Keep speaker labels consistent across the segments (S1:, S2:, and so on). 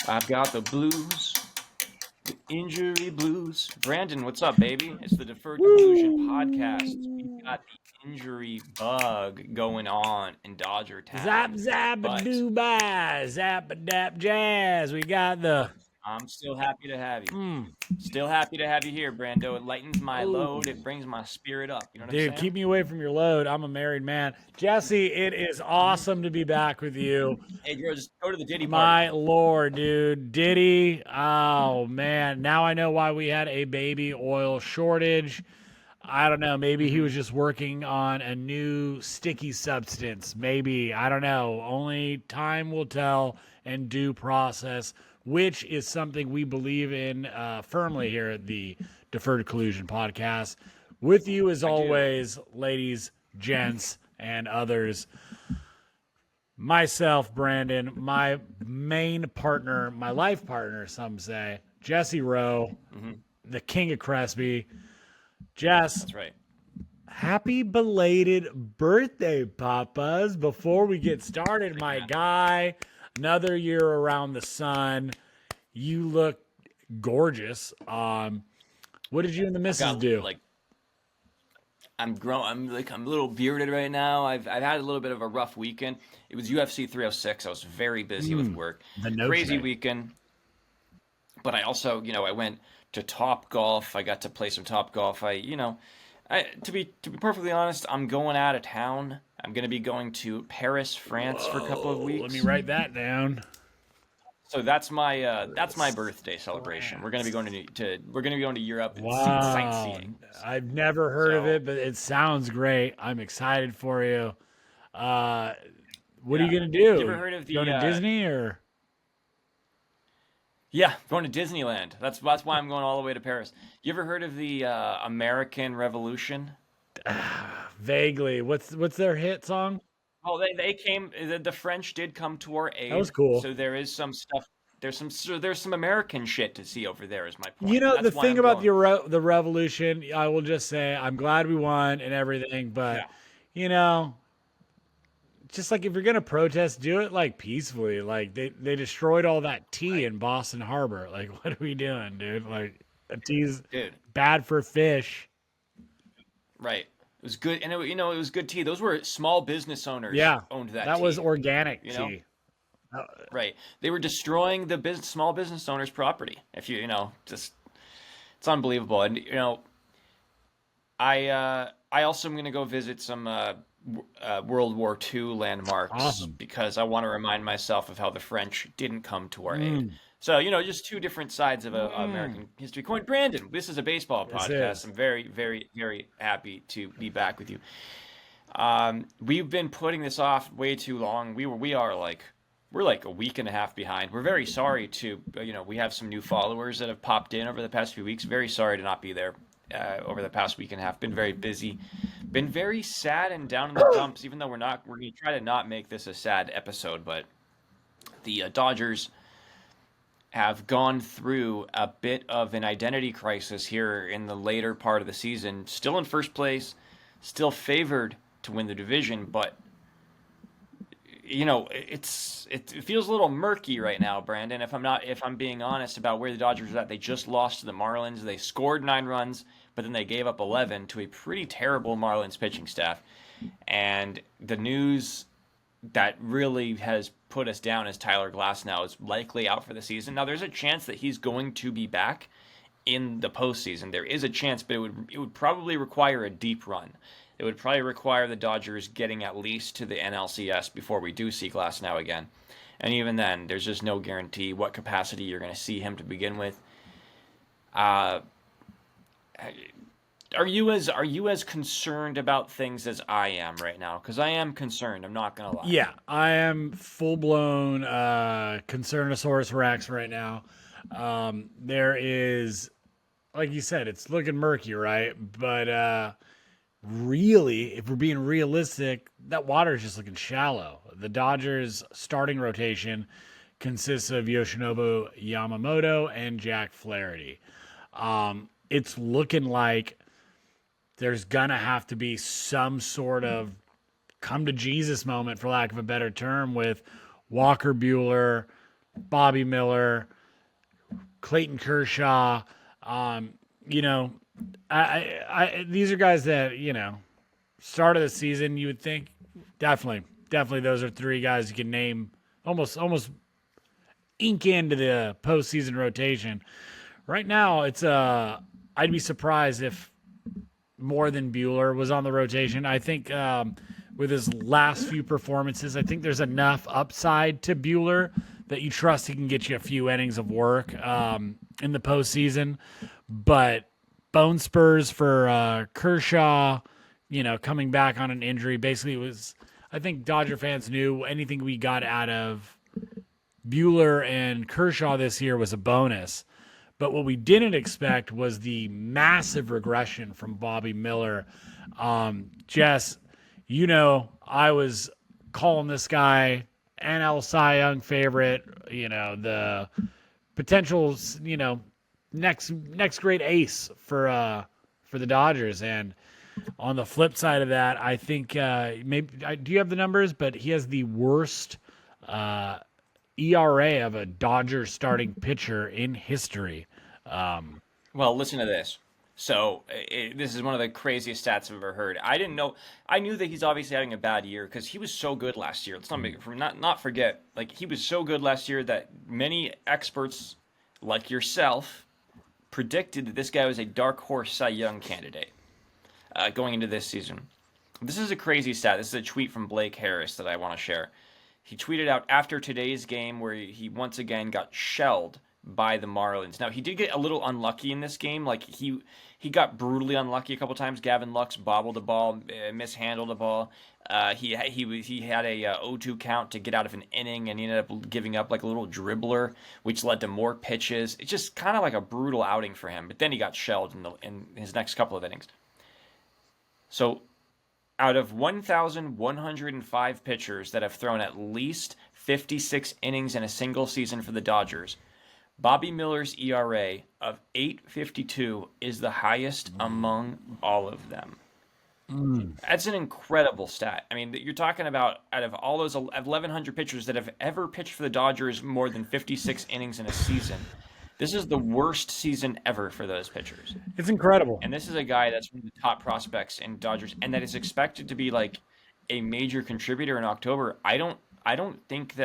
S1: I've got the blues, the injury blues. Branden, what's up, baby? It's the Deferred Collusion podcast. We've
S2: Woo!
S1: got the injury bug going on in Dodger
S2: Zap
S1: Town,
S2: zap a
S1: but
S2: doo bye, zap a dap jazz. We got the
S1: I'm still happy to have you.
S2: mm,
S1: Still happy to have you here, Brando. It lightens my
S2: ooh.
S1: load. It brings my spirit up. You know what I'm
S2: Dude, keep
S1: saying?
S2: me away from your load. I'm a married man. Jesse, it is awesome to be back with you.
S1: Hey, Joe, just go to the Diddy party.
S2: My lord, dude. Diddy. Oh man. Now I know why we had a baby oil shortage. I don't know. Maybe he was just working on a new sticky substance. Maybe. I don't know. Only time will tell and due process, which is something we believe in firmly here at the Deferred Collusion podcast. With you, as
S1: I do.
S2: always, ladies, gents, and others. Myself, Branden, my main partner, my life partner, some say, Jesse Rowe, the king of Crespi. Jess,
S1: That's right.
S2: happy belated birthday, Papas. Before we get started, my guy, another year around the sun. You look gorgeous. What did you and the missus do?
S1: Like, I'm grown. I'm a little bearded right now. I've had a little bit of a rough weekend. It was UFC 306. I was very busy with work.
S2: the no
S1: Crazy
S2: trade.
S1: weekend. But I also, I went to Top Golf. I got to play some Top Golf. To be perfectly honest, I'm going out of town. I'm going to be going to Paris, France for a couple of weeks.
S2: Let me write that down.
S1: So that's my birthday celebration. We're going to be going to Europe and sightseeing.
S2: I've never heard of
S1: So-
S2: it, but it sounds great. I'm excited for you. What are you gonna do?
S1: You ever heard of the
S2: Go to Disney or?
S1: Yeah, going to Disneyland. That's why I'm going all the way to Paris. You ever heard of the American Revolution?
S2: Vaguely. What's their hit song?
S1: Oh, they came. The French did come to our aid.
S2: That was cool.
S1: So there is some stuff. There's some American shit to see over there. Is my point.
S2: You know,
S1: That's
S2: the
S1: why
S2: thing
S1: I'm
S2: about
S1: going.
S2: the revolution, I will just say, I'm glad we won and everything, but
S1: Yeah.
S2: you know, just like if you're gonna protest, do it like peacefully. Like they destroyed all that tea in Boston Harbor. Like, what are we doing, dude? Like, a tea's
S1: Dude,
S2: bad for fish.
S1: right. It was good, and it was good tea. Those were small business owners.
S2: Yeah,
S1: Owned that
S2: that
S1: tea.
S2: was organic
S1: You know?
S2: tea.
S1: Right. They were destroying the small business owners' property. If just it's unbelievable. And I also am going to go visit some World War II landmarks
S2: Awesome.
S1: because I want to remind myself of how the French didn't come to our aid.
S2: Mm.
S1: So, just two different sides of a American history coin. Branden, this is a baseball
S2: This
S1: podcast.
S2: is.
S1: I'm very, very, very happy to be back with you. We've been putting this off way too long. We're like a week and a half behind. We're very sorry to, we have some new followers that have popped in over the past few weeks. Very sorry to not be there over the past week and a half. Been very busy. Been very sad and down in the dumps, even though we're going to try to not make this a sad episode, but the Dodgers have gone through a bit of an identity crisis here in the later part of the season. Still in first place, still favored to win the division, but it feels a little murky right now, Branden. If I'm being honest about where the Dodgers are at, they just lost to the Marlins. They scored 9 runs, but then they gave up 11 to a pretty terrible Marlins pitching staff. And the news that really has put us down is Tyler Glasnow is likely out for the season. Now, there's a chance that he's going to be back in the postseason. There is a chance, but it would probably require a deep run. It would probably require the Dodgers getting at least to the NLCS before we do see Glasnow again. And even then, there's just no guarantee what capacity you're going to see him to begin with. Are you as concerned about things as I am right now? Because I am concerned. I'm not going to lie.
S2: Yeah, I am full blown Concernosaurus Rex right now. There is, like you said, it's looking murky, right? But really, if we're being realistic, that water is just looking shallow. The Dodgers' starting rotation consists of Yoshinobu Yamamoto and Jack Flaherty. It's looking like there's gonna have to be some sort of come to Jesus moment, for lack of a better term, with Walker Buehler, Bobby Miller, Clayton Kershaw. You know, these are guys that, start of the season, you would think definitely those are three guys you can name almost ink into the postseason rotation. Right now, it's I'd be surprised if more than Bueller was on the rotation. I think with his last few performances, I think there's enough upside to Bueller that you trust he can get you a few innings of work in the postseason. But bone spurs for Kershaw, coming back on an injury, basically it was. I think Dodger fans knew anything we got out of Bueller and Kershaw this year was a bonus. But what we didn't expect was the massive regression from Bobby Miller. Jess, I was calling this guy NL Cy Young favorite, the potential, next great ace for the Dodgers. And on the flip side of that, I think do you have the numbers? But he has the worst ERA of a Dodgers starting pitcher in history.
S1: Well, listen to this. So this is one of the craziest stats I've ever heard. I didn't know. I knew that he's obviously having a bad year because he was so good last year. Let's not forget. Like, he was so good last year that many experts, like yourself, predicted that this guy was a dark horse Cy Young candidate going into this season. This is a crazy stat. This is a tweet from Blake Harris that I want to share. He tweeted out after today's game where he once again got shelled by the Marlins. Now, he did get a little unlucky in this game. Like, he got brutally unlucky a couple times. Gavin Lux bobbled the ball, mishandled the ball. He had a 0-2 count to get out of an inning, and he ended up giving up like a little dribbler, which led to more pitches. It's just kind of like a brutal outing for him. But then he got shelled in his next couple of innings. So, out of 1,105 pitchers that have thrown at least 56 innings in a single season for the Dodgers, Bobby Miller's ERA of 8.52 is the highest among all of them. That's an incredible stat. I mean, you're talking about out of all those 1,100 pitchers that have ever pitched for the Dodgers more than 56 innings in a season, this is the worst season ever for those pitchers.
S2: It's incredible.
S1: And this is a guy that's one of the top prospects in Dodgers, and that is expected to be like a major contributor in October. I don't think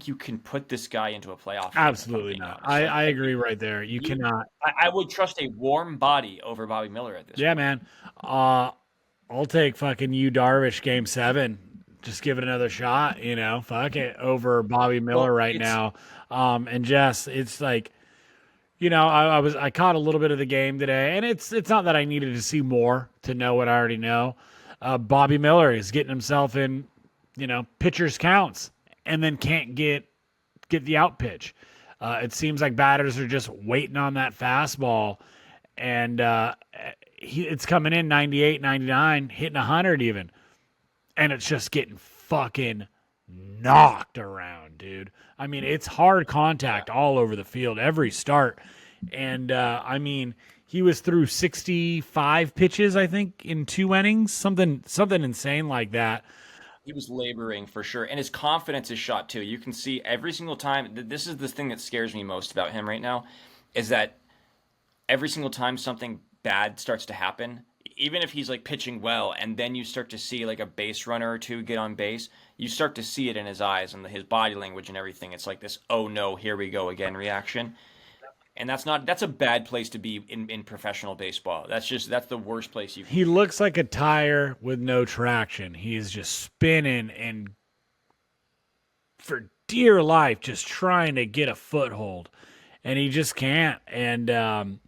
S1: you can put this guy into a playoff.
S2: Absolutely not. I agree right there. You cannot.
S1: I would trust a warm body over Bobby Miller at this point.
S2: Man. I'll take fucking Darvish game 7. Just give it another shot, fuck it, over Bobby Miller now. And Jess, it's like, I caught a little bit of the game today, and it's not that I needed to see more to know what I already know. Bobby Miller is getting himself in, pitchers counts, and then can't get the out pitch. It seems like batters are just waiting on that fastball, and it's coming in 98, 99, hitting 100 even. And it's just getting fucking knocked around, dude. I mean, it's hard contact all over the field, every start. And, he was through 65 pitches, I think, in 2 innings. Something insane like that.
S1: He was laboring for sure. And his confidence is shot, too. You can see every single time. This is the thing that scares me most about him right now, is that every single time something bad starts to happen, even if he's like pitching well, and then you start to see like a base runner or two get on base, you start to see it in his eyes and his body language and everything. It's like this, oh no, here we go again reaction. And that's a bad place to be in professional baseball. That's the worst place you can.
S2: He looks like a tire with no traction. He's just spinning and for dear life just trying to get a foothold. And he just can't. And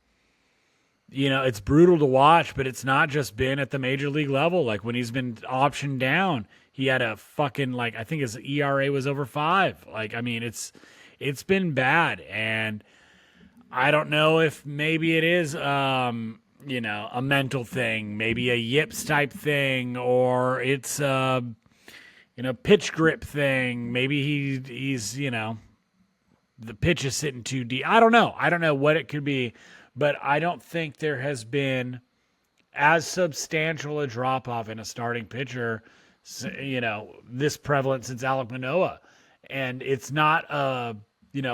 S2: it's brutal to watch, but it's not just been at the major league level. Like when he's been optioned down, he had a fucking, I think his ERA was over 5. It's been bad. And I don't know if maybe it is, a mental thing, maybe a yips type thing, or it's, pitch grip thing. Maybe he's, the pitch is sitting too deep. I don't know what it could be. But I don't think there has been as substantial a drop-off in a starting pitcher, this prevalent since Alek Manoah. and it's not a,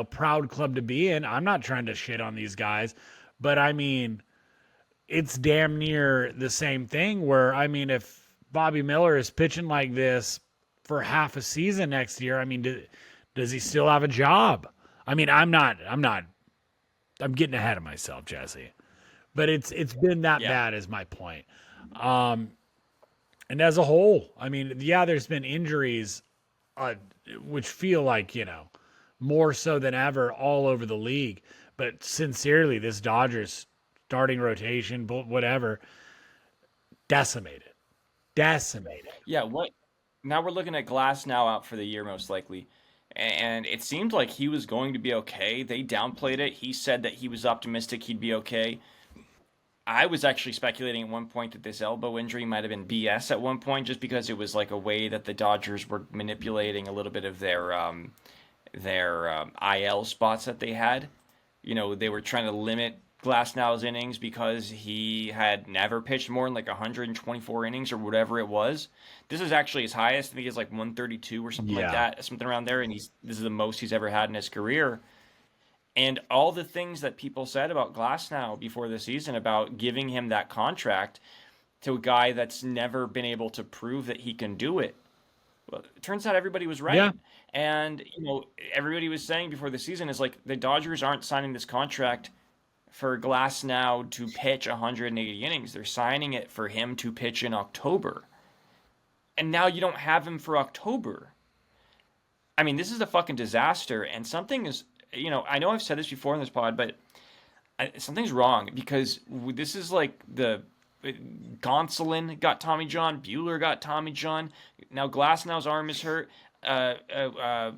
S2: proud club to be in. I'm not trying to shit on these guys, but I mean, it's damn near the same thing where, I mean, if Bobby Miller is pitching like this for half a season next year, I mean, does he still have a job? I mean, I'm getting ahead of myself, Jesse, but it's been that
S1: Yeah.
S2: bad is my point. And as a whole, I mean, yeah, there's been injuries, which feel like, more so than ever all over the league. But sincerely, this Dodgers starting rotation, whatever, decimated. Decimated.
S1: Yeah, what now we're looking at Glass now out for the year most likely. And it seemed like he was going to be okay. They downplayed it. He said that he was optimistic he'd be okay. I was actually speculating at one point that this elbow injury might have been BS at one point, just because it was like a way that the Dodgers were manipulating a little bit of their IL spots that they had. They were trying to limit Glasnow's innings because he had never pitched more than like 124 innings or whatever it was. This is actually his highest. I think it's like 132 or something like that, something around there. And this is the most he's ever had in his career. And all the things that people said about Glasnow before the season about giving him that contract to a guy that's never been able to prove that he can do it. Well, it turns out everybody was right.
S2: Yeah.
S1: And, everybody was saying before the season is like the Dodgers aren't signing this contract for Glasnow to pitch 180 innings. They're signing it for him to pitch in October. And now you don't have him for October. I mean, this is a fucking disaster. And something is, I know I've said this before in this pod, but something's wrong because this is like the Gonsolin got Tommy John, Buehler got Tommy John. Now Glasnow's arm is hurt. Ryan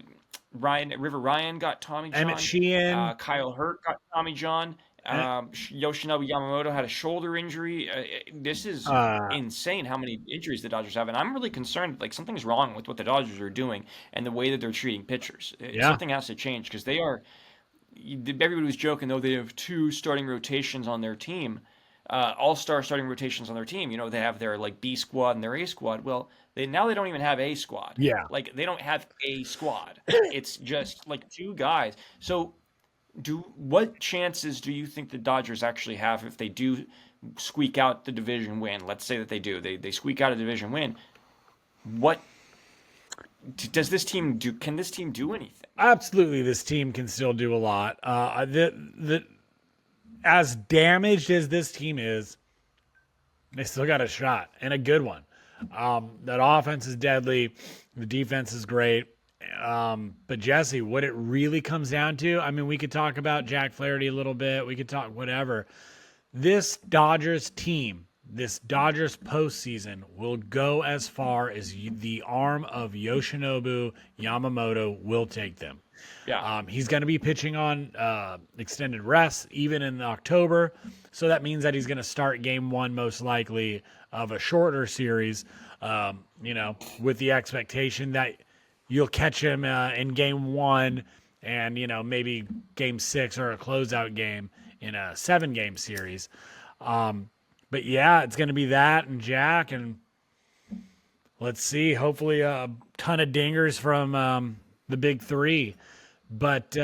S1: got Tommy John.
S2: Emmett Sheehan.
S1: Kyle Hurt got Tommy John. Yoshinobu Yamamoto had a shoulder injury. This is insane how many injuries the Dodgers have. And I'm really concerned, like something's wrong with what the Dodgers are doing and the way that they're treating pitchers. Something has to change because everybody was joking, though, they have 2 starting rotations on their team, all-star starting rotations on their team. They have their like B squad and their A squad. Well, now they don't even have A squad.
S2: Yeah.
S1: Like they don't have a squad. It's just like 2 guys. So what chances do you think the Dodgers actually have if they do squeak out the division win? Let's say that they do. They squeak out a division win. What does this team do? Can this team do anything?
S2: Absolutely, this team can still do a lot. As damaged as this team is, they still got a shot, and a good one. That offense is deadly. The defense is great. But Jesse, what it really comes down to, I mean, we could talk about Jack Flaherty a little bit. We could talk whatever. This Dodgers team, this Dodgers postseason will go as far as the arm of Yoshinobu Yamamoto will take them.
S1: Yeah.
S2: He's going to be pitching on extended rest even in October. So that means that he's going to start game 1 most likely of a shorter series, with the expectation that you'll catch him in game 1 and, maybe game 6 or a closeout game in a 7-game series. But yeah, it's going to be that and Jack, and let's see, hopefully a ton of dingers from the big 3. But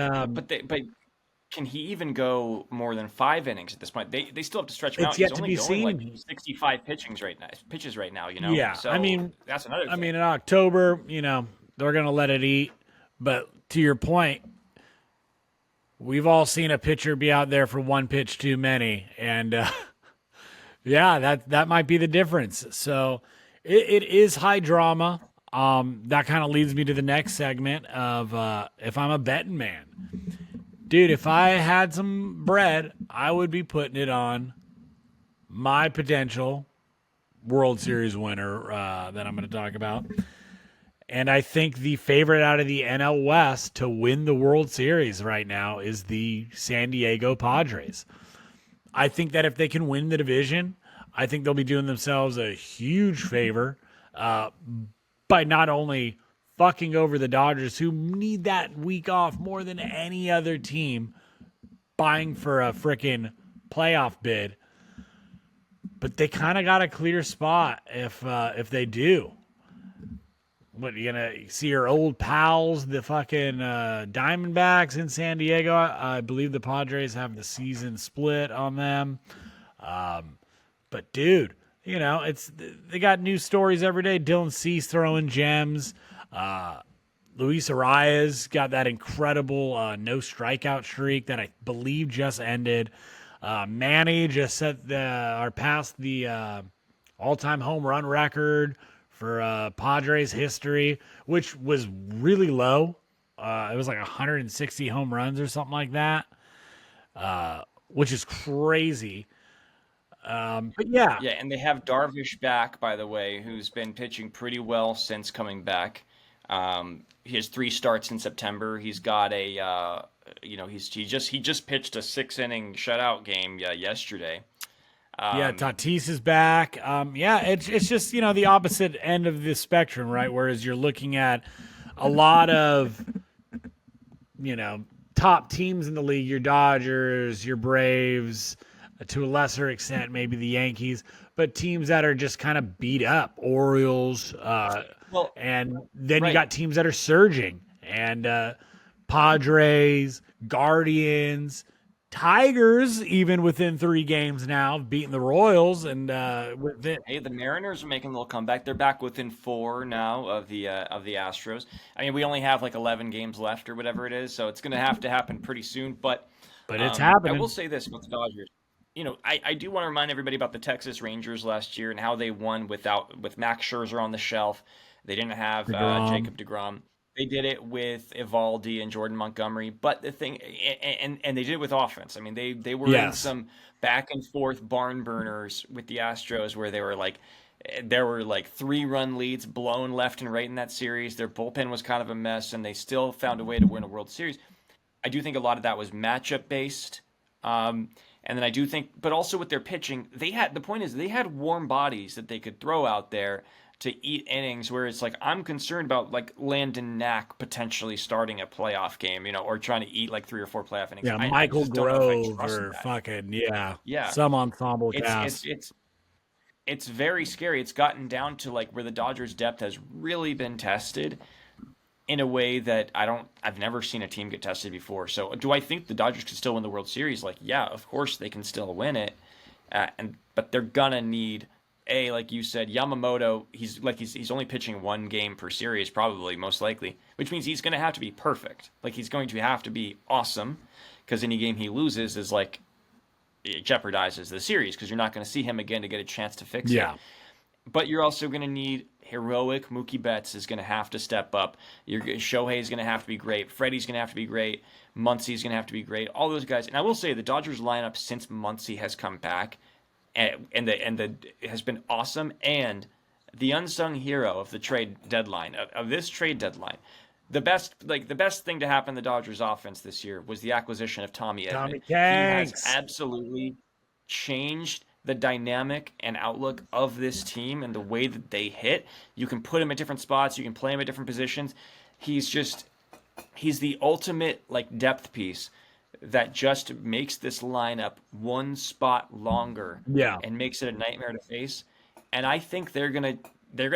S1: can he even go more than 5 innings at this point? They still have to stretch him out.
S2: It's yet
S1: He's
S2: to
S1: only
S2: be
S1: going
S2: seen.
S1: like 65 pitches right now,
S2: Yeah,
S1: So
S2: I mean,
S1: that's another thing.
S2: in October, they're going to let it eat. But to your point, we've all seen a pitcher be out there for 1 pitch too many. And, yeah, that might be the difference. So it is high drama. That kind of leads me to the next segment of if I'm a betting man. Dude, if I had some bread, I would be putting it on my potential World Series winner that I'm going to talk about. And I think the favorite out of the NL West to win the World Series right now is the San Diego Padres. I think that if they can win the division, I think they'll be doing themselves a huge favor by not only fucking over the Dodgers, who need that week off more than any other team, buying for a freaking playoff bid, but they kind of got a clear spot if they do. what, you gonna see your old pals, the fucking Diamondbacks in San Diego? I believe the Padres have the season split on them. But dude, they got new stories every day. Dylan Cease throwing gems. Luis Arraez got that incredible no strikeout streak that I believe just ended. Manny just set past the all-time home run record for Padres history, which was really low. It was like 160 home runs or something like that, which is crazy. But yeah,
S1: Yeah, and they have Darvish back, by the way, who's been pitching pretty well since coming back. He has 3 starts in September. He's got he just pitched a 6-inning shutout game yesterday.
S2: Tatis is back. It's just the opposite end of the spectrum, right? Whereas you're looking at a lot of top teams in the league, your Dodgers, your Braves, to a lesser extent maybe the Yankees, but teams that are just kind of beat up, Orioles, and then you got teams that are surging, and Padres, Guardians, Tigers, even within 3 games now, beating the Royals, and
S1: Hey, the Mariners are making a little comeback. They're back within 4 now of the Astros. I mean, we only have like 11 games left or whatever it is, so it's going to have to happen pretty soon. But
S2: it's happening.
S1: I will say this about the Dodgers. I do want to remind everybody about the Texas Rangers last year and how they won with Max Scherzer on the shelf. They didn't have Jacob deGrom. They did it with Evaldi and Jordan Montgomery, but the thing, and they did it with offense. I mean, they were in some back and forth barn burners with the Astros where there were like 3-run leads blown left and right in that series. Their bullpen was kind of a mess, and they still found a way to win a World Series. I do think a lot of that was matchup based. And then I do think, but also with their pitching, they had warm bodies that they could throw out there to eat innings, where it's like, I'm concerned about like Landon Knack potentially starting a playoff game, or trying to eat like 3 or 4 playoff innings.
S2: Yeah, Michael Grove or fucking, some ensemble cast.
S1: It's very scary. It's gotten down to like where the Dodgers' depth has really been tested in a way that I've never seen a team get tested before. So do I think the Dodgers can still win the World Series? Like, yeah, of course they can still win it. But they're gonna need, like you said, Yamamoto. He's only pitching 1 game per series, probably, most likely, which means he's gonna have to be perfect. Like, he's going to have to be awesome, because any game he loses is like, it jeopardizes the series, because you're not going to see him again to get a chance to fix it. But you're also going to need heroic Mookie Betts is going to have to step up. Shohei is going to have to be great. Freddie's going to have to be great. Muncie's going to have to be great. All those guys. And I will say the Dodgers lineup since Muncie has come back and has been awesome. And the unsung hero of the trade deadline, of this trade deadline, the best thing to happen in the Dodgers offense this year was the acquisition of Tommy Edman. He has absolutely changed the dynamic and outlook of this team and the way that they hit. You can put him at different spots. You can play him at different positions. He's the ultimate like depth piece that just makes this lineup 1 spot longer and makes it a nightmare to face. And I think they're gonna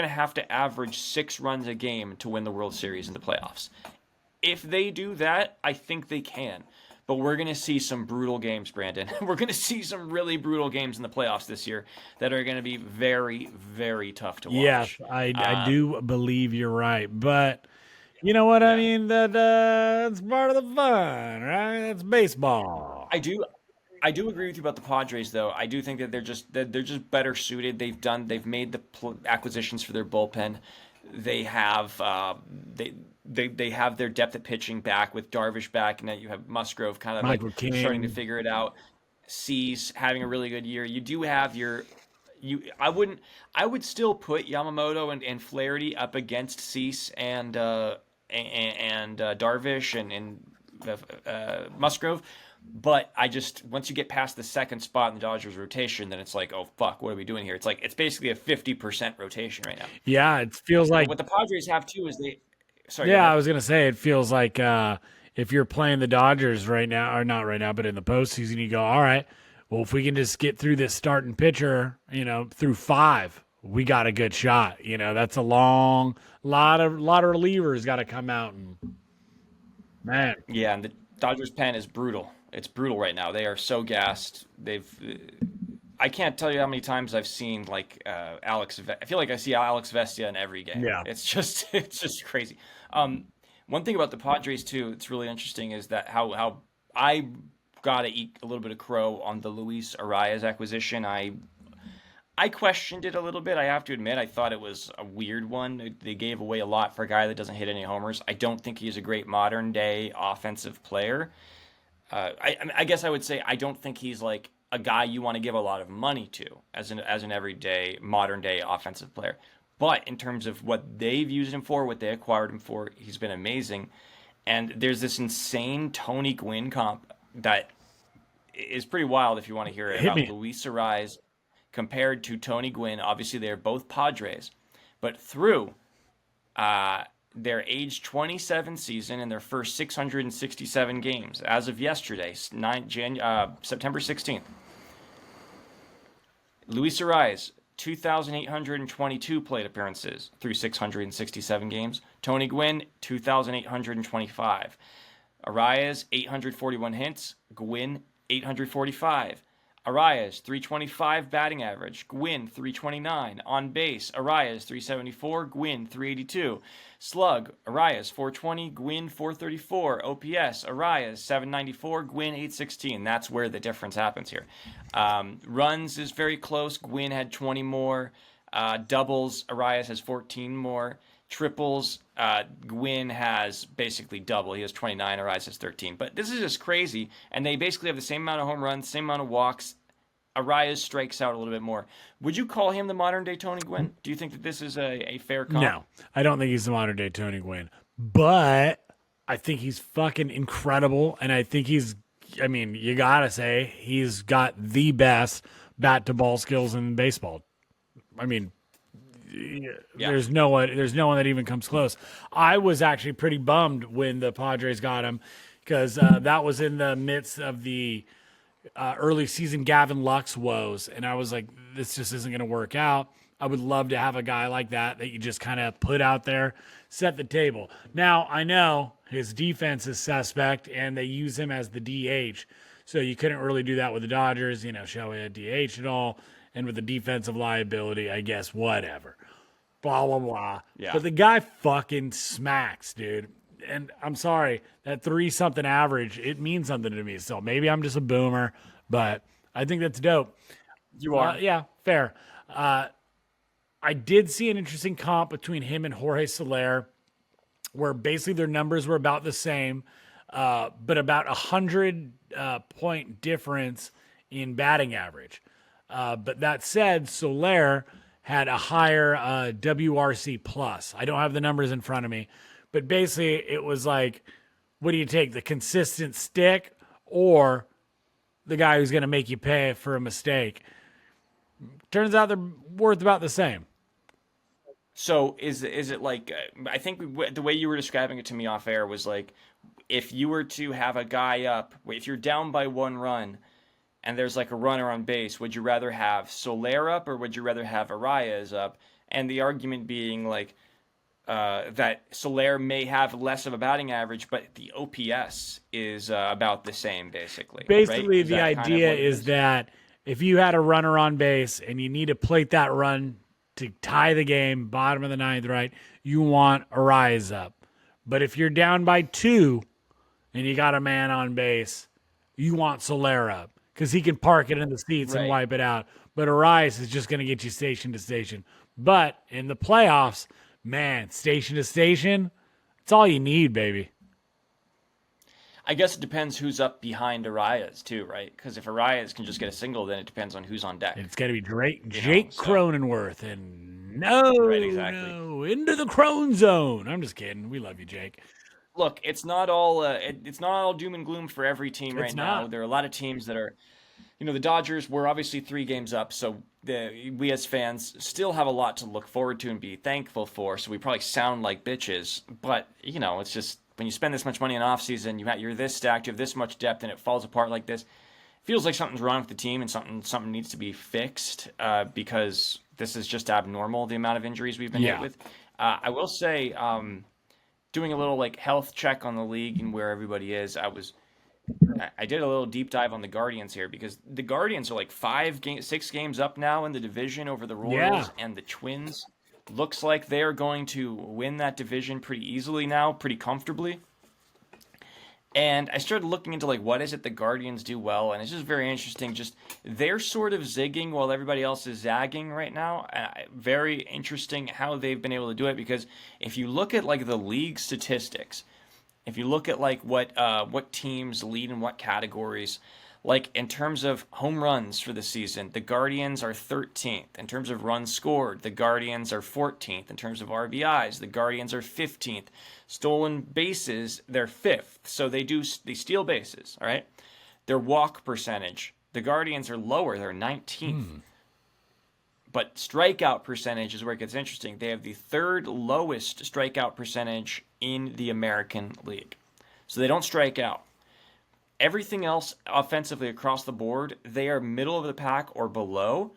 S1: have to average 6 runs a game to win the World Series in the playoffs. If they do that, I think they can. But we're going to see some brutal games, Branden. We're going to see some really brutal games in the playoffs this year that are going to be very, very tough to watch.
S2: Yes, I do believe you're right. But you know what I mean? That's part of the fun, right? It's baseball.
S1: I do agree with you about the Padres, though. I do think that they're just better suited. They've made the acquisitions for their bullpen. They have they have their depth at pitching back with Darvish back, and now you have Musgrove kind of starting to figure it out. Cease having a really good year. You do have I would still put Yamamoto and Flaherty up against Cease and Darvish and Musgrove. But once you get past the second spot in the Dodgers rotation, then it's like, oh fuck, what are we doing here? It's basically a 50% rotation right now.
S2: Yeah, it feels like
S1: what the Padres have too is they. Sorry.
S2: Yeah, I was gonna say it feels like if you're playing the Dodgers right now, or not right now, but in the postseason, you go, all right, well, if we can just get through this starting pitcher, through 5, we got a good shot. That's a lot of relievers got to come out and man.
S1: Yeah, and the Dodgers pen is brutal. It's brutal right now. They are so gassed. I can't tell you how many times I've seen like I feel like I see Alex Vestia in every game.
S2: Yeah,
S1: It's just crazy. Um, One thing about the Padres too, it's really interesting is that how I got to eat a little bit of crow on the Luis Arraez acquisition. I questioned it a little bit. I have to admit, I thought it was a weird one. They gave away a lot for a guy that doesn't hit any homers. I don't think he's a great modern day offensive player. I guess I would say I don't think he's like a guy you want to give a lot of money to as an everyday modern day offensive player. But in terms of what they've used him for, what they acquired him for, he's been amazing. And there's this insane Tony Gwynn comp that is pretty wild if you want to hear it
S2: hit
S1: about
S2: me.
S1: Luis Arraez compared to Tony Gwynn. Obviously, they're both Padres, but through uh, their age 27 season in their first 667 games as of yesterday, September 16th. Luis Arraez, 2,822 plate appearances through 667 games. Tony Gwynn, 2,825. Arraez, 841 hits. Gwynn, 845. Arraez, 325 batting average. Gwynn, 329. On base, Arraez, 374. Gwynn, 382. Slug, Arraez, 420. Gwynn, 434. OPS, Arraez, 794. Gwynn, 816. That's where the difference happens here. Runs is very close. Gwynn had 20 more. Doubles, Arraez has 14 more. Triples, Gwynn has basically double. He has 29, Arraez has 13. But this is just crazy. And they basically have the same amount of home runs, same amount of walks. Arraez strikes out a little bit more. Would you call him the modern day Tony Gwynn? Do you think that this is a fair comp?
S2: No, I don't think he's the modern day Tony Gwynn, but I think he's fucking incredible, and I think I mean, you gotta say he's got the best bat to ball skills in baseball. I mean,
S1: Yeah.
S2: there's no one that even comes close. I was actually pretty bummed when the Padres got him because that was in the midst of the early season Gavin Lux woes, and I was like, this just isn't going to work out. I would love to have a guy like that you just kind of put out there, set the table. Now I know his defense is suspect, and they use him as the DH, so you couldn't really do that with the Dodgers. Shohei had DH at all, and with the defensive liability, I guess whatever. Blah blah blah.
S1: Yeah.
S2: But the guy fucking smacks, dude. And I'm sorry, that 3-something average, it means something to me. So maybe I'm just a boomer, but I think that's dope.
S1: You are.
S2: Yeah, fair. I did see an interesting comp between him and Jorge Soler, where basically their numbers were about the same, but about 100 point difference in batting average. But that said, Soler had a higher WRC plus. I don't have the numbers in front of me, but basically it was like, what do you take, the consistent stick or the guy who's going to make you pay for a mistake? Turns out they're worth about the same.
S1: So is it like I think the way you were describing it to me off air was like if you were to have a guy up, if you're down by 1 run and there's like a runner on base, would you rather have Soler up or would you rather have Arraez up? And the argument being like that Soler may have less of a batting average, but the OPS is about the same, basically.
S2: Basically,
S1: right? Is
S2: the
S1: that kind of
S2: idea
S1: what it
S2: is that if you had a runner on base and you need to plate that run to tie the game, bottom of the ninth, right, you want Arraez up. But if you're down by 2 and you got a man on base, you want Soler up because he can park it in the seats and
S1: Right.
S2: wipe it out. But Arraez is just going to get you station to station. But in the playoffs, man, station to station, it's all you need, baby.
S1: I guess it depends who's up behind Arraez too, right? Because if Arraez can just get a single, then it depends on who's on deck.
S2: It's got to be Jake
S1: so-
S2: Cronenworth. And no,
S1: Right, exactly.
S2: no, into the Crone zone. I'm just kidding. We love you, Jake.
S1: Look, it's not all it's not all doom and gloom for every team right
S2: It's
S1: now.
S2: not.
S1: There are a lot of teams that are, the Dodgers were obviously 3 games up, so we as fans still have a lot to look forward to and be thankful for. So we probably sound like bitches, but it's just when you spend this much money in off season, you're this stacked, you have this much depth, and it falls apart like this. feels like something's wrong with the team and something needs to be fixed because this is just abnormal, the amount of injuries we've been hit with. I will say, doing a little like health check on the league and where everybody is, I did a little deep dive on the Guardians here because the Guardians are like 6 games up now in the division over the Royals and the Twins. Looks like they're going to win that division pretty easily now, pretty comfortably. And I started looking into like what is it the Guardians do well, and it's just very interesting. Just they're sort of zigging while everybody else is zagging right now. Very interesting how they've been able to do it because if you look at like the league statistics, if you look at like what teams lead in what categories, like in terms of home runs for the season, the Guardians are 13th. In terms of runs scored, the Guardians are 14th. In terms of RBIs, the Guardians are 15th. Stolen bases, they're 5th. So they steal bases, all right? Their walk percentage, the Guardians are lower. They're 19th. But strikeout percentage is where it gets interesting. They have the 3rd lowest strikeout percentage in the American League. So they don't strike out. Everything else offensively across the board, they are middle of the pack or below.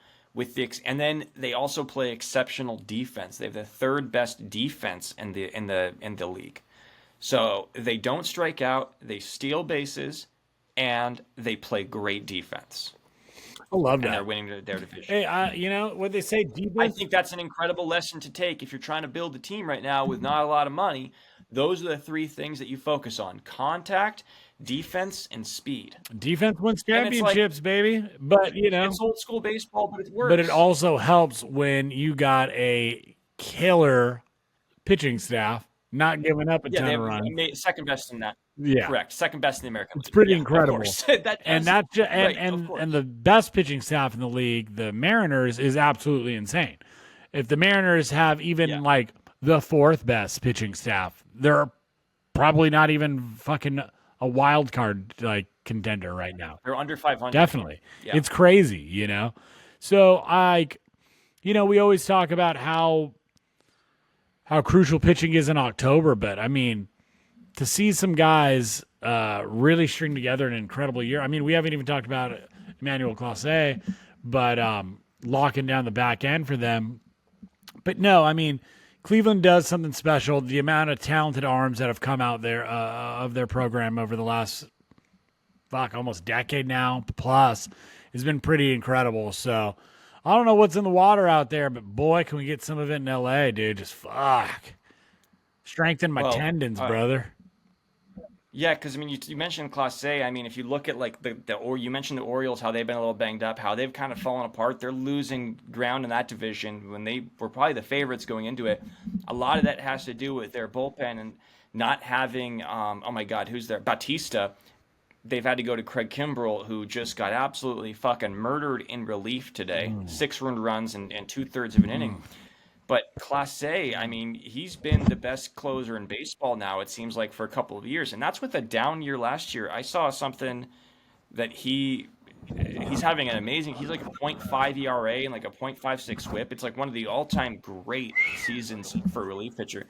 S1: And then they also play exceptional defense. They have the 3rd best defense in the league. So they don't strike out, they steal bases, and they play great defense.
S2: I love that.
S1: And they're winning their division.
S2: Hey, you know what they say? Defense.
S1: I think that's an incredible lesson to take if you're trying to build a team right now with not a lot of money. Those are the 3 things that you focus on: contact, defense, and speed.
S2: Defense wins championships, baby. But
S1: it's old school baseball, but it works.
S2: But it also helps when you got a killer pitching staff, not giving up a ton of runs.
S1: Second best in that.
S2: Yeah,
S1: correct. Second best in the American League.
S2: It's pretty incredible.
S1: And
S2: the best pitching staff in the league, the Mariners, is absolutely insane. If the Mariners have even like the 4th best pitching staff, they're probably not even fucking a wild card like contender right now.
S1: They're under 500.
S2: Definitely. Yeah. It's crazy, So we always talk about how crucial pitching is in October, but I mean, to see some guys really string together an incredible year. I mean, we haven't even talked about Emmanuel Clase, but locking down the back end for them. But no, I mean, Cleveland does something special. The amount of talented arms that have come out there of their program over the last almost decade now plus has been pretty incredible. So I don't know what's in the water out there, but boy, can we get some of it in LA, dude. Just strengthen my tendons, brother.
S1: Yeah, because I mean, you mentioned Class A. I mean, if you look at like you mentioned the Orioles, how they've been a little banged up, how they've kind of fallen apart. They're losing ground in that division when they were probably the favorites going into it. A lot of that has to do with their bullpen and not having. Oh my God, who's there? Bautista. They've had to go to Craig Kimbrell, who just got absolutely fucking murdered in relief today. 6 earned runs and 2/3 of an inning. But Class A, I mean, he's been the best closer in baseball now, it seems like, for a couple of years. And that's with a down year last year. I saw something that he's having an amazing – he's like a .5 ERA and like a .56 whip. It's like one of the all-time great seasons for a relief pitcher.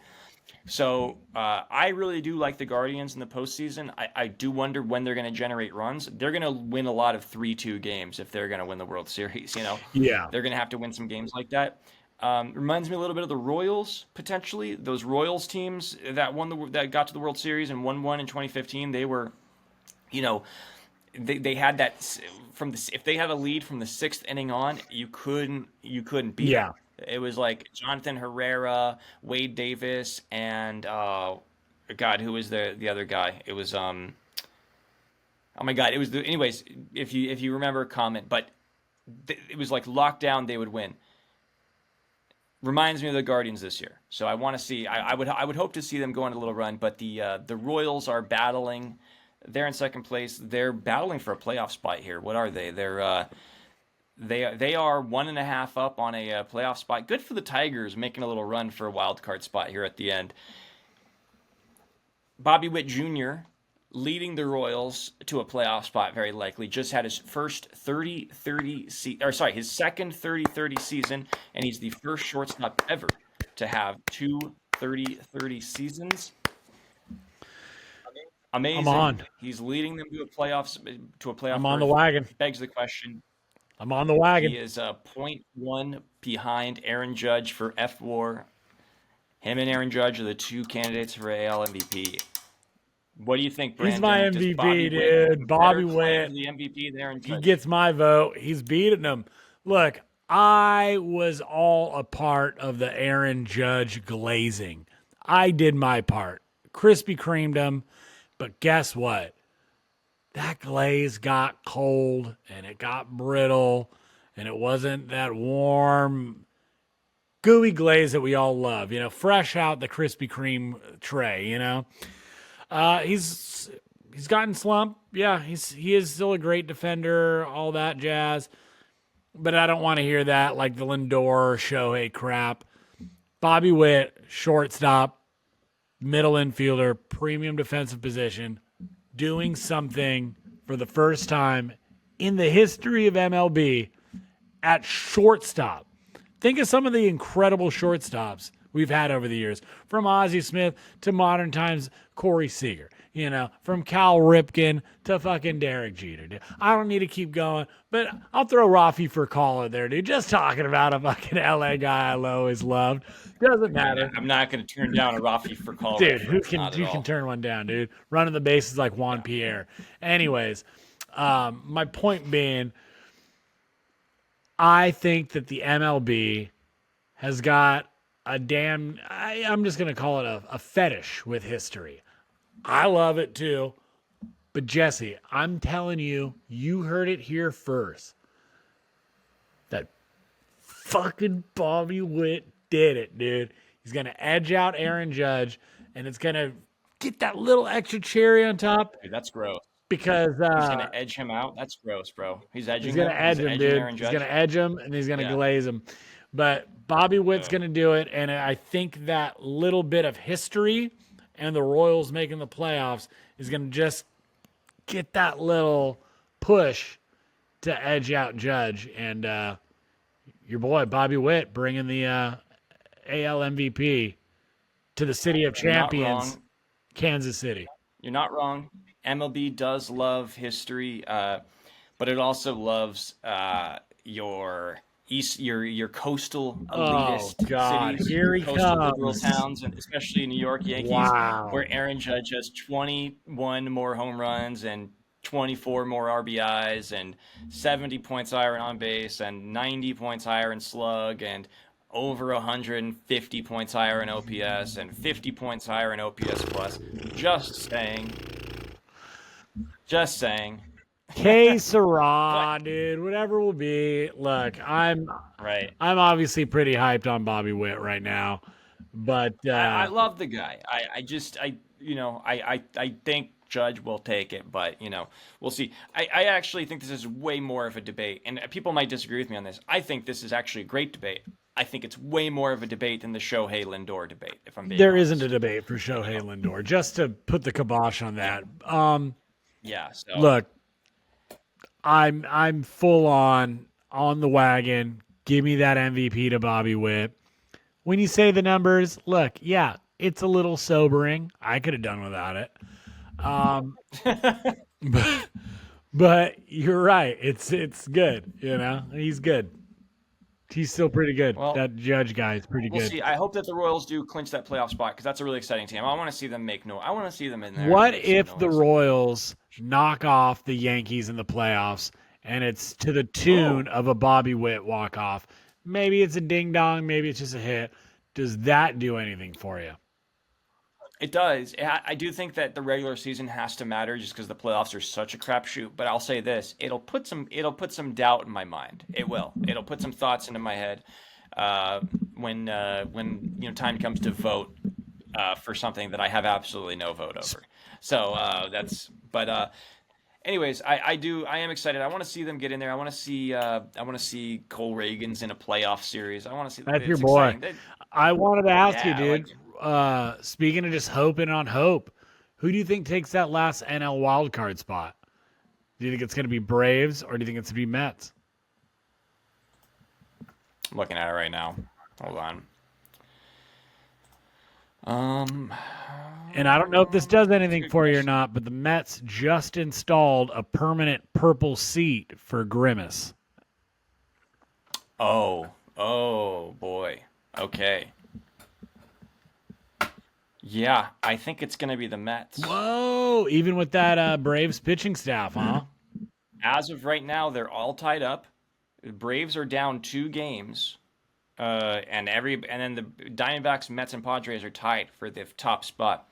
S1: So I really do like the Guardians in the postseason. I do wonder when they're going to generate runs. They're going to win a lot of 3-2 games if they're going to win the World Series,
S2: Yeah.
S1: They're going to have to win some games like that. Reminds me a little bit of the Royals, potentially. Those Royals teams that got to the World Series and won one in 2015, they were, they had that if they had a lead from the 6th inning on, you couldn't beat them. It was like Jonathan Herrera, Wade Davis, and God, who was the other guy? It was oh my God, it was anyways. If you remember, comment, but it was like lockdown. They would win. Reminds me of the Guardians this year, so I want to see. I would hope to see them go on a little run, but the Royals are battling. They're in second place. They're battling for a playoff spot here. What are they? They are 1.5 up on a playoff spot. Good for the Tigers making a little run for a wild card spot here at the end. Bobby Witt Jr. leading the Royals to a playoff spot, very likely. Just had his first 30-30 his second 30-30 season, and he's the first shortstop ever to have 2 30-30 seasons.
S2: I'm
S1: Amazing.
S2: on.
S1: He's leading them to a playoff
S2: I'm on the
S1: berth.
S2: wagon.
S1: Begs the question.
S2: I'm on the
S1: He
S2: wagon.
S1: is a .1 behind Aaron Judge for F WAR. Him and Aaron Judge are the two candidates for AL MVP. What do you think,
S2: He's my
S1: Brandon? Does Bobby
S2: MVP,
S1: Witt have a
S2: dude.
S1: better
S2: Bobby
S1: claim to
S2: Witt.
S1: the MVP than Aaron
S2: He
S1: Judge?
S2: gets my vote. He's beating him. Look, I was all a part of the Aaron Judge glazing. I did my part. Krispy Kremed him. But guess what? That glaze got cold and it got brittle and it wasn't that warm, gooey glaze that we all love, fresh out the Krispy Kreme tray, he's gotten slumped. Yeah, he is still a great defender, all that jazz. But I don't want to hear that like the Lindor Shohei crap. Bobby Witt, shortstop, middle infielder, premium defensive position, doing something for the first time in the history of MLB at shortstop. Think of some of the incredible shortstops we've had over the years, from Ozzie Smith to modern times Corey Seager, from Cal Ripken to fucking Derek Jeter. Dude. I don't need to keep going, but I'll throw Rafi Furcal in there, dude. Just talking about a fucking LA guy I always loved. Doesn't matter.
S1: I'm not going to turn down a Rafi Furcal
S2: Dude,
S1: reference.
S2: who can turn one down, dude? Running the bases like Juan Pierre. Anyways, my point being, I think that the MLB has got I'm just going to call it a fetish with history. I love it too. But Jesse, I'm telling you, you heard it here first. That fucking Bobby Witt did it, dude. He's going to edge out Aaron Judge, and it's going to get that little extra cherry on top.
S1: Dude, that's gross.
S2: Because
S1: he's going to edge him out. That's gross, bro. He's edging
S2: going to edge him, dude.
S1: Aaron Judge.
S2: He's going to edge him, and he's going to glaze him. But Bobby Witt's going to do it, and I think that little bit of history and the Royals making the playoffs is going to just get that little push to edge out Judge. And your boy, Bobby Witt, bringing the AL MVP to the city of champions, Kansas City.
S1: You're not wrong. MLB does love history, but it also loves your coastal elitist cities,
S2: here he
S1: coastal
S2: comes.
S1: liberal towns, and especially New York Yankees, where Aaron Judge has 21 more home runs and 24 more RBIs and 70 points higher on base and 90 points higher in slug and over 150 points higher in OPS and 50 points higher in OPS plus. Just saying.
S2: Que sera, dude. Whatever will be. Look, I'm obviously pretty hyped on Bobby Witt right now, but
S1: I love the guy. I think Judge will take it, but we'll see. I actually think this is way more of a debate, and people might disagree with me on this. I think this is actually a great debate. I think it's way more of a debate than the Shohei Lindor debate. If I'm being
S2: there
S1: honest.
S2: isn't a debate for Shohei Lindor. Just to put the kibosh on that.
S1: Yeah. So
S2: look, I'm full on the wagon. Give me that MVP to Bobby Witt. When you say the numbers, look, yeah, it's a little sobering. I could have done without it. But you're right. It's good. He's good. He's still pretty good.
S1: Well,
S2: that Judge guy is pretty good.
S1: We'll see. I hope that the Royals do clinch that playoff spot because that's a really exciting team. I want to see them make noise. I want to see them in there.
S2: What if the Royals knock off the Yankees in the playoffs and it's to the tune of a Bobby Witt walk-off? Maybe it's a ding-dong. Maybe it's just a hit. Does that do anything for you?
S1: It does. I do think that the regular season has to matter just because the playoffs are such a crapshoot. But I'll say this: it'll put some doubt in my mind. It will. It'll put some thoughts into my head when time comes to vote for something that I have absolutely no vote over. So that's. But anyways, I am excited. I want to see them get in there. I want to see Cole Reagans in a playoff series. I want to see.
S2: That's your boy. I wanted to ask you, dude. Speaking of just hoping on hope, who do you think takes that last NL wildcard spot? Do you think it's going to be Braves or do you think it's going to be Mets?
S1: I'm looking at it right now. Hold on. Um,
S2: And I don't know if this does
S1: that's a
S2: anything
S1: good
S2: for you or
S1: question.
S2: not, but the Mets just installed a permanent purple seat for Grimace.
S1: Oh boy. Okay. Yeah, I think it's gonna be the Mets.
S2: Whoa! Even with that Braves pitching staff, huh?
S1: As of right now, they're all tied up. The Braves are down 2 games, and then the Diamondbacks, Mets, and Padres are tied for the top spot.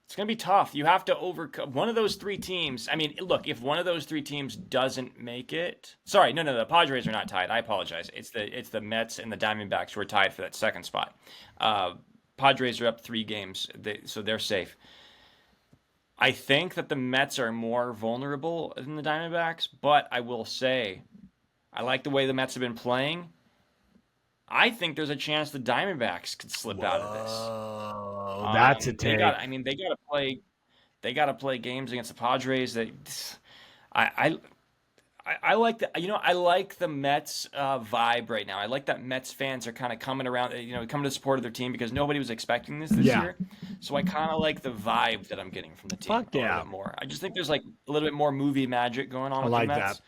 S1: It's gonna be tough. You have to overcome one of those 3 teams. I mean, look, if one of those 3 teams doesn't make it, sorry, no, the Padres are not tied. I apologize. It's the Mets and the Diamondbacks who are tied for that second spot. Uh, Padres are up 3 games, so they're safe. I think that the Mets are more vulnerable than the Diamondbacks, but I will say I like the way the Mets have been playing. I think there's a chance the Diamondbacks could slip out of this.
S2: Whoa, that's a
S1: They got. I
S2: take.
S1: mean, they got to play. They got to play games against the Padres. I, I like the. I like the Mets vibe right now. I like that Mets fans are kind of coming around. Coming to support of their team because nobody was expecting this
S2: Yeah,
S1: year. So I kind of like the vibe that I'm getting from the team
S2: fuck
S1: a little
S2: yeah,
S1: bit more. I just think there's like a little bit more movie magic going on
S2: I
S1: with the
S2: like that.
S1: Mets.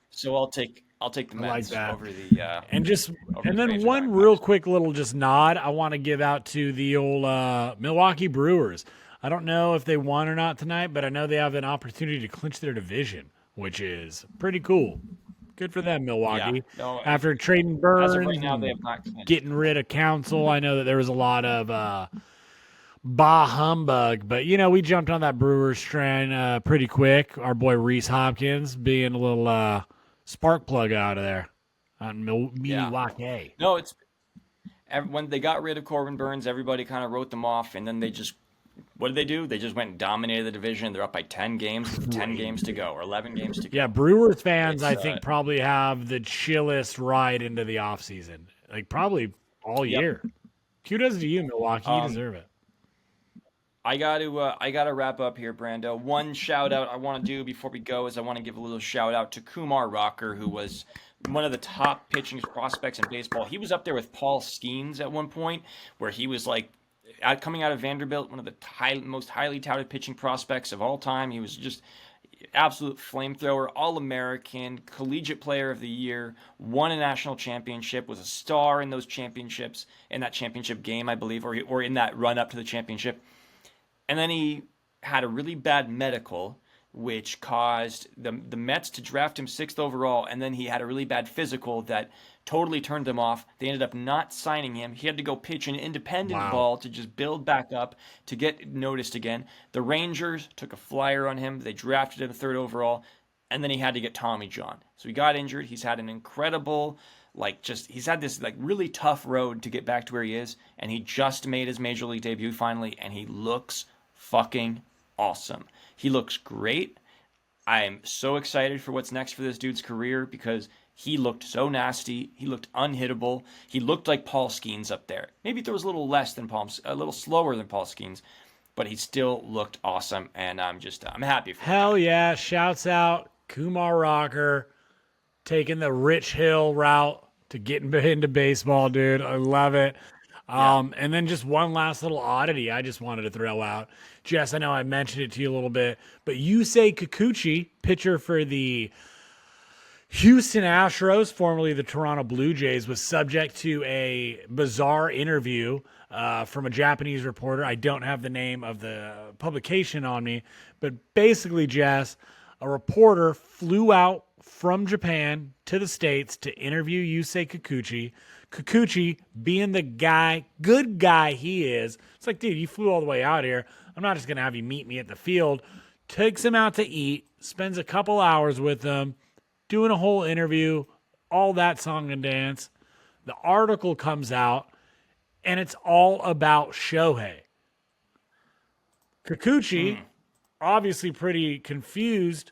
S1: So I'll take the
S2: I like
S1: Mets
S2: that.
S1: over the
S2: And just
S1: over
S2: and
S1: the
S2: then
S1: Braves or
S2: one real
S1: Diamondbacks.
S2: quick little just nod I want to give out to the old Milwaukee Brewers. I don't know if they won or not tonight, but I know they have an opportunity to clinch their division, which is pretty cool. Good for them,
S1: Yeah.
S2: Milwaukee.
S1: No.
S2: After trading
S1: As of right
S2: Burns
S1: now, they
S2: and
S1: have not clinched.
S2: getting rid of Council, I know that there was a lot of bah humbug, but we jumped on that Brewers train pretty quick. Our boy Reese Hopkins being a little spark plug out of there out in
S1: Yeah.
S2: Milwaukee.
S1: No, when they got rid of Corbin Burns, everybody kind of wrote them off, and then they just what did they do? They just went and dominated the division. They're up by 10 games with 10 games to go or 11 games to
S2: Yeah,
S1: go.
S2: Brewers fans,
S1: It's
S2: I think, probably have the chillest ride into the offseason. Like, probably all
S1: yep.
S2: year. Kudos to you, Milwaukee. You
S1: Um,
S2: deserve it.
S1: I gotta wrap up here, Brando. One shout out I want to do before we go is I want to give a little shout out to Kumar Rocker, who was one of the top pitching prospects in baseball. He was up there with Paul Skeens at one point, where he was like coming out of Vanderbilt, one of the most highly touted pitching prospects of all time. He was just absolute flamethrower, All American, collegiate player of the year, won a national championship, was a star in those championships, in that championship game, I believe, or in that run up to the championship. And then he had a really bad medical, which caused the Mets to draft him sixth overall. And then he had a really bad physical that totally turned them off. They ended up not signing him. He had to go pitch an independent
S2: Wow.
S1: ball to just build back up to get noticed again. The Rangers took a flyer on him. They drafted him third overall. And then he had to get Tommy John. So he got injured. He's had an incredible he's had this like really tough road to get back to where he is, and he just made his major league debut finally, and he looks fucking awesome. He looks great. I am so excited for what's next for this dude's career because he looked so nasty. He looked unhittable. He looked like Paul Skeens up there. Maybe there was a little slower than Paul Skeens, but he still looked awesome, and I'm happy for the
S2: Hell
S1: guy.
S2: yeah. Shouts out Kumar Rocker taking the Rich Hill route to getting into baseball, dude. I love it.
S1: Yeah.
S2: And then just one last little oddity I just wanted to throw out. Jess, I know I mentioned it to you a little bit, but Yusei Kikuchi, pitcher for the Houston Astros, formerly the Toronto Blue Jays, was subject to a bizarre interview from a Japanese reporter. I don't have the name of the publication on me, but basically, Jess, a reporter flew out from Japan to the States to interview Yusei Kikuchi. Kikuchi, being the good guy he is, it's like, dude, you flew all the way out here. I'm not just going to have you meet me at the field. Takes him out to eat, spends a couple hours with him, doing a whole interview, all that song and dance. The article comes out, and it's all about Shohei. Kikuchi,
S1: Mm.
S2: obviously pretty confused,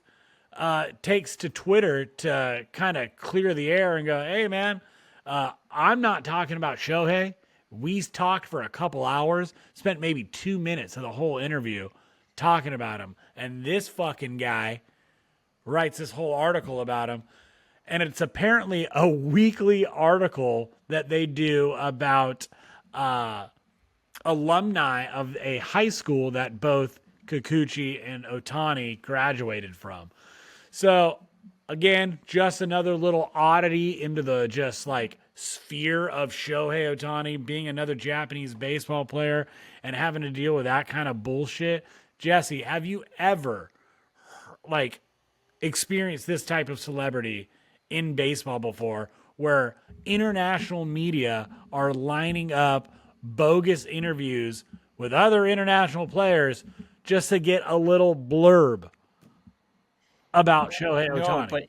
S2: takes to Twitter to kind of clear the air and go, hey, man, I'm not talking about Shohei. We talked for a couple hours, spent maybe 2 minutes of the whole interview talking about him. And this fucking guy writes this whole article about him. And it's apparently a weekly article that they do about alumni of a high school that both Kikuchi and Otani graduated from. So, again, just another little oddity into the just like sphere of Shohei Otani being another Japanese baseball player and having to deal with that kind of bullshit. Jesse, have you ever like experienced this type of celebrity in baseball before where international media are lining up bogus interviews with other international players just to get a little blurb about Shohei
S1: No,
S2: Otani?
S1: but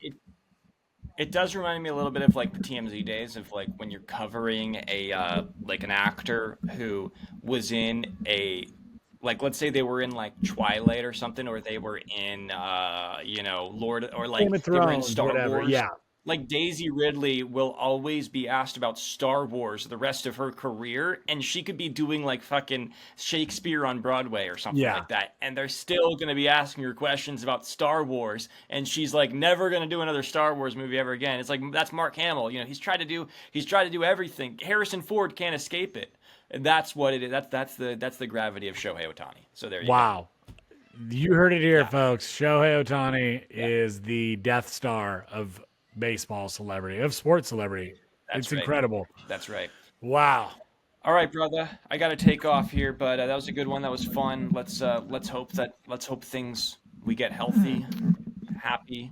S1: it does remind me a little bit of like the TMZ days of like when you're covering a like an actor who was in a like let's say they were in like Twilight or something, or they were in Lord, or like
S2: Game of
S1: they were in
S2: Thrones,
S1: Star
S2: whatever.
S1: Wars.
S2: Yeah.
S1: Like Daisy Ridley will always be asked about Star Wars the rest of her career, and she could be doing like fucking Shakespeare on Broadway or something
S2: Yeah.
S1: like that, and they're still gonna be asking her questions about Star Wars, and she's like never gonna do another Star Wars movie ever again. It's like that's Mark Hamill, he's tried to do everything. Harrison Ford can't escape it. And that's what it is. That's the gravity of Shohei Otani. So there you go.
S2: Wow. You heard it here,
S1: Yeah.
S2: folks. Shohei Otani
S1: Yeah.
S2: is the Death Star of baseball celebrity, of sports celebrity.
S1: That's
S2: It's
S1: right.
S2: incredible.
S1: That's right.
S2: Wow.
S1: All right, brother. I got to take off here, but that was a good one. That was fun. Let's hope we get healthy, happy,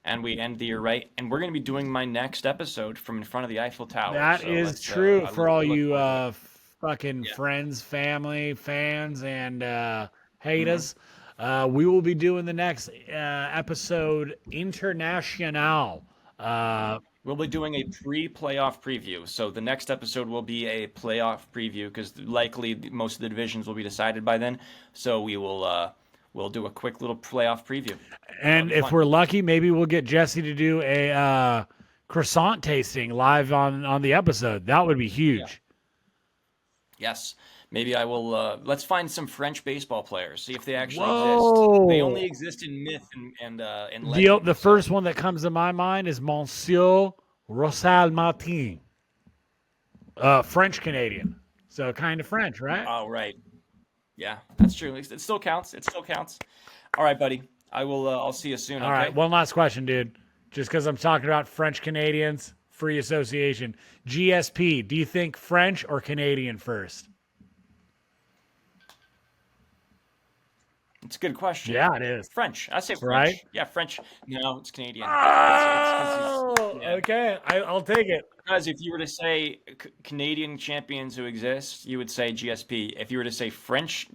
S1: and we end the year right. And we're gonna be doing my next episode from in front of the Eiffel Tower.
S2: That
S1: So
S2: is
S1: let's,
S2: true
S1: I
S2: for all
S1: look
S2: you
S1: forward to it.
S2: fucking
S1: Yeah.
S2: friends, family, fans, and
S1: Mhm.
S2: haters. We will be doing the next episode international.
S1: We'll be doing a pre-playoff preview. So the next episode will be a playoff preview because likely most of the divisions will be decided by then. So we'll do a quick little playoff preview.
S2: And
S1: be
S2: if
S1: fun.
S2: we're lucky, maybe we'll get Jesse to do a croissant tasting live on the episode. That would be huge.
S1: Yes. Maybe I will. Let's find some French baseball players. See if they actually exist. They
S2: Whoa.
S1: only exist in myth and
S2: The
S1: legend.
S2: the first one that comes to my mind is Monsieur Rosal Martin, French Canadian, so kind of French, right?
S1: Oh, right. Yeah, that's true. It still counts. It still counts. All right, buddy. I will. I'll see you soon.
S2: All
S1: Okay.
S2: right, one last question, dude. Just because I'm talking about French Canadians, free association, GSP. Do you think French or Canadian first?
S1: It's a good question.
S2: Yeah, it is.
S1: French. I say French.
S2: Right?
S1: Yeah, French. No, it's Canadian.
S2: Oh,
S1: Yeah.
S2: okay. I'll take it.
S1: Because if you were to say Canadian champions who exist, you would say GSP. If you were to say French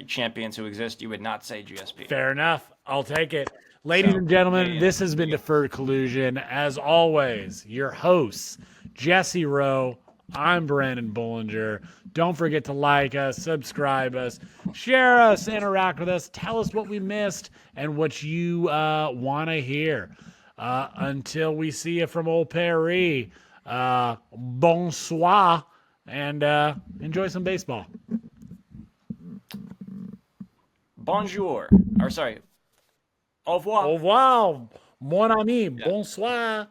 S1: champions who exist, you would not say GSP.
S2: Fair enough. I'll take it. Ladies and gentlemen,
S1: Canadian.
S2: this has been Deferred Collusion. As always, your hosts, Jesse Rowe. I'm Branden Bollinger. Don't forget to like us, subscribe us, share us, interact with us, tell us what we missed and what you want to hear. Until we see you from Old Paris, bonsoir, and enjoy some baseball.
S1: Bonjour. Or sorry. Au revoir.
S2: Au revoir, mon ami. Bonsoir.